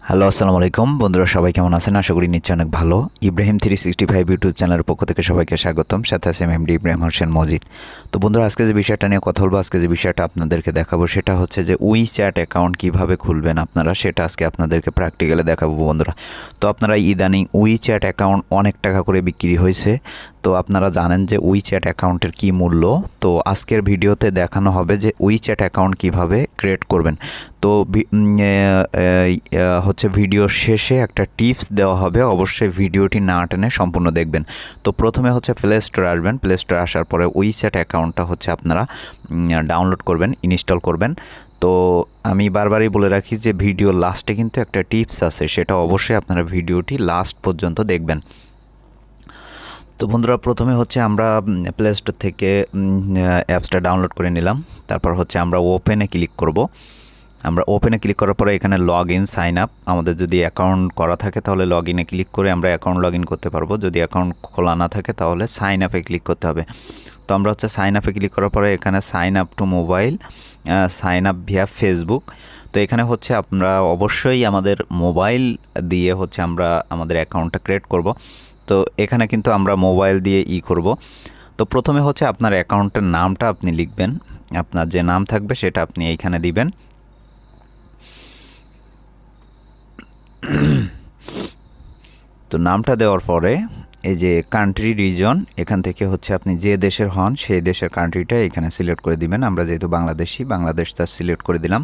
Hello আসসালামু আলাইকুম বন্ধুরা, সবাই কেমন আছেন? আশা করি নিশ্চয়ই অনেক ভালো। Ebrahim365 ইউটিউব চ্যানেলের পক্ষ থেকে সবাইকে স্বাগতম। সাথে আছে Md Ebrahim Hossain Mazid। তো বন্ধুরা, আজকে যে বিষয়টা নিয়ে কথা বলবো, আজকে যে বিষয়টা আপনাদেরকে দেখাবো সেটা হচ্ছে যে WeChat অ্যাকাউন্ট কিভাবে খুলবেন আপনারা, সেটা আজকে আপনাদেরকে প্র্যাকটিক্যালি দেখাবো বন্ধুরা। তো আপনারা ইদানিং WeChat অ্যাকাউন্ট অনেক টাকা করে বিক্রি হয়েছে। তো আপনারা জানেন যে WeChat অ্যাকাউন্টের কি মূল্য। তো আজকের ভিডিওতে দেখানো হবে যে WeChat অ্যাকাউন্ট কিভাবে ক্রিয়েট করবেন। তো হচ্ছে ভিডিওর শেষে একটা টিপস দেওয়া হবে, অবশ্যই ভিডিওটি না টেনে সম্পূর্ণ দেখবেন। তো প্রথমে হচ্ছে প্লে স্টোরে আসবেন। প্লে স্টোরে আসার পরে WeChat অ্যাকাউন্টটা হচ্ছে আপনারা ডাউনলোড করবেন, ইনস্টল করবেন। তো আমি বারবারই বলে রাখি যে ভিডিওর লাস্টে কিন্তু একটা টিপস আছে, সেটা অবশ্যই আপনারা ভিডিওটি লাস্ট পর্যন্ত দেখবেন। তো বন্ধুরা, প্রথমে হচ্ছে আমরা প্লে স্টোর থেকে অ্যাপসটা ডাউনলোড করে নিলাম। তারপর হচ্ছে আমরা ওপেনে ক্লিক করব। আমরা ওপেনে ক্লিক করার পরে এখানে লগ ইন, সাইন আপ, আমাদের যদি অ্যাকাউন্ট করা থাকে তাহলে লগ ইনে ক্লিক করে আমরা অ্যাকাউন্ট লগ ইন করতে পারবো। যদি অ্যাকাউন্ট খোলা না থাকে তাহলে সাইন আপে ক্লিক করতে হবে। তো আমরা হচ্ছে সাইন আপে ক্লিক করার পরে এখানে sign up to mobile, sign up via Facebook. তো এখানে হচ্ছে আমরা অবশ্যই আমাদের মোবাইল দিয়ে হচ্ছে আমরা আমাদের অ্যাকাউন্টটা ক্রিয়েট করব। তো এখানে কিন্তু আমরা মোবাইল দিয়ে করব। তো প্রথমে হচ্ছে আপনার অ্যাকাউন্টের নামটা আপনি লিখবেন, আপনার যে নাম থাকবে সেটা আপনি এইখানে দিবেন। তো নামটা দেওয়ার পরে এই যে কান্ট্রি রিজন, এখান থেকে হচ্ছে আপনি যে দেশের হন সেই দেশের কান্ট্রিটা এখানে সিলেক্ট করে দিবেন। আমরা যেহেতু বাংলাদেশি, বাংলাদেশটা সিলেক্ট করে দিলাম।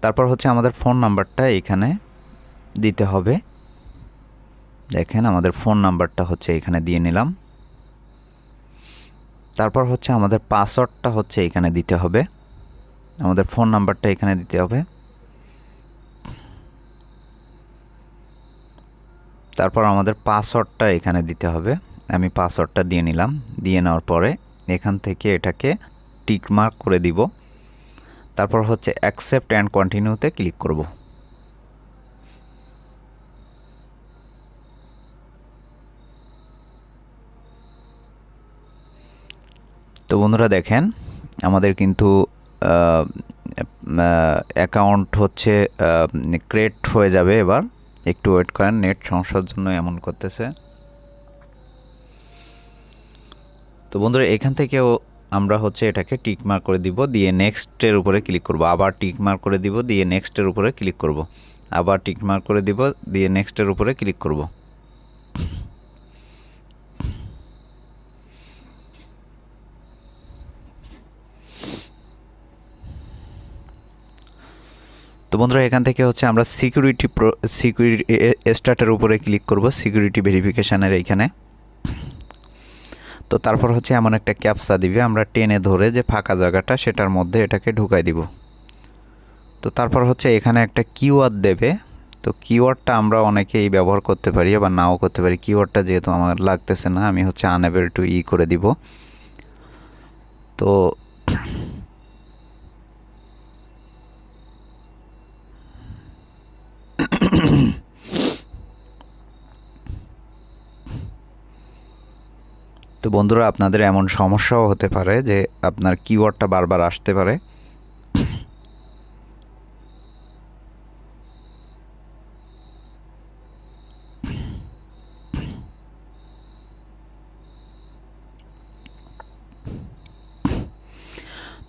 তারপর হচ্ছে আমাদের ফোন নাম্বারটা এখানে দিতে হবে। দেখেন, আমাদের ফোন নাম্বারটা হচ্ছে এখানে দিয়ে নিলাম। তারপর হচ্ছে আমাদের পাসওয়ার্ডটা হচ্ছে এখানে দিতে হবে, আমাদের ফোন নাম্বারটা এখানে দিতে হবে। তারপর আমাদের পাসওয়ার্ডটা এখানে দিতে হবে। আমি পাসওয়ার্ডটা দিয়ে নিলাম। দিয়ে নেওয়ার পরে এখান থেকে এটাকে টিক মার্ক করে দিব। তারপর হচ্ছে অ্যাকসেপ্ট অ্যান্ড কন্টিনিউতে ক্লিক করব। তো বন্ধুরা দেখেন, আমাদের কিন্তু অ্যাকাউন্ট হচ্ছে ক্রিয়েট হয়ে যাবে। এবার একটু ওয়েট করেন, নেট সমস্যার জন্য এমন করতেছে। তো বন্ধুরা, এখান থেকেও আমরা হচ্ছে এটাকে টিক মার্ক করে দিব, দিয়ে নেক্সটের উপরে ক্লিক করব। আবার টিক মার্ক করে দিব, দিয়ে নেক্সটের উপরে ক্লিক করব। আবার টিক মার্ক করে দিব, দিয়ে নেক্সটের উপরে ক্লিক করব। তো বন্ধুরা, এখান থেকে হচ্ছে আমরা সিকিউরিটি স্টার্টের উপরে ক্লিক করব, সিকিউরিটি ভেরিফিকেশানের এইখানে। তো তারপর হচ্ছে এমন একটা ক্যাপচা দিবে, আমরা টেনে ধরে যে ফাঁকা জায়গাটা সেটার মধ্যে এটাকে ঢুকাই দিব। তো তারপর হচ্ছে এখানে একটা কিওয়ার্ড দেবে। তো কিওয়ার্ডটা আমরা অনেকেই ব্যবহার করতে পারি, আবার নাও করতে পারি। কিওয়ার্ডটা যেহেতু আমার লাগতেছে না, আমি হচ্ছে আনএবল টু করে দিব। তো তো বন্ধুরা, আপনাদের এমন সমস্যাও হতে পারে যে আপনার কিওয়ার্ডটা বারবার আসতে পারে।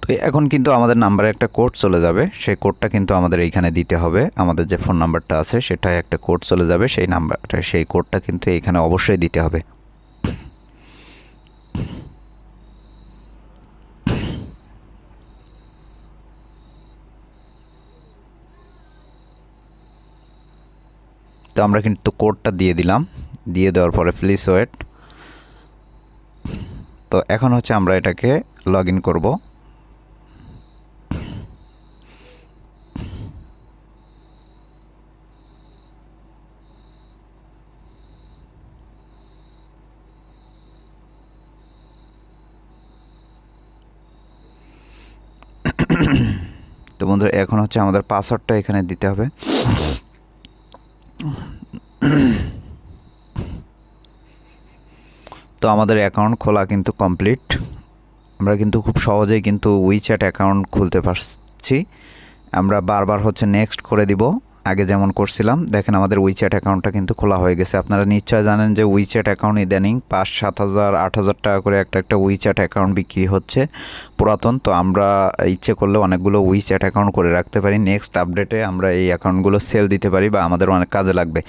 তো এখন কিন্তু আমাদের নাম্বারে একটা কোড চলে যাবে, সেই কোডটা কিন্তু আমাদের এইখানে দিতে হবে। আমাদের যে ফোন নাম্বারটা আছে সেটাই একটা কোড চলে যাবে, সেই নাম্বারটা, সেই কোডটা কিন্তু এইখানে অবশ্যই দিতে হবে। তো আমরা কিন্তু কোডটা দিয়ে দিলাম। দিয়ে দেওয়ার পরে প্লিজ ওয়েট। তো এখন হচ্ছে আমরা এটাকে লগ ইন করব। তো বন্ধুরা, এখন হচ্ছে আমাদের পাসওয়ার্ডটা এখানে দিতে হবে। তো আমাদের অ্যাকাউন্ট খোলা কিন্তু কমপ্লিট। আমরা কিন্তু খুব সহজেই কিন্তু WeChat অ্যাকাউন্ট খুলতে পারছি। আমরা বারবার হচ্ছে নেক্সট করে দিব। আগে যেমন করছিলাম। দেখেন আমাদের উইচ্যাট অ্যাকাউন্টটা কিন্তু খোলা হয়ে গেছে। আপনারা নিশ্চয় জানেন যে উইচ্যাট অ্যাকাউন্ট ইদানিং 5-7 হাজার 8 হাজার টাকা করে একটা উইচ্যাট অ্যাকাউন্ট বিক্রি হচ্ছে পুরাতন। তো আমরা ইচ্ছে করলে অনেকগুলো উইচ্যাট অ্যাকাউন্ট করে রাখতে পারি। নেক্সট আপডেটে আমরা এই অ্যাকাউন্টগুলো সেল দিতে পারি বা আমাদের অনেক কাজে লাগবে।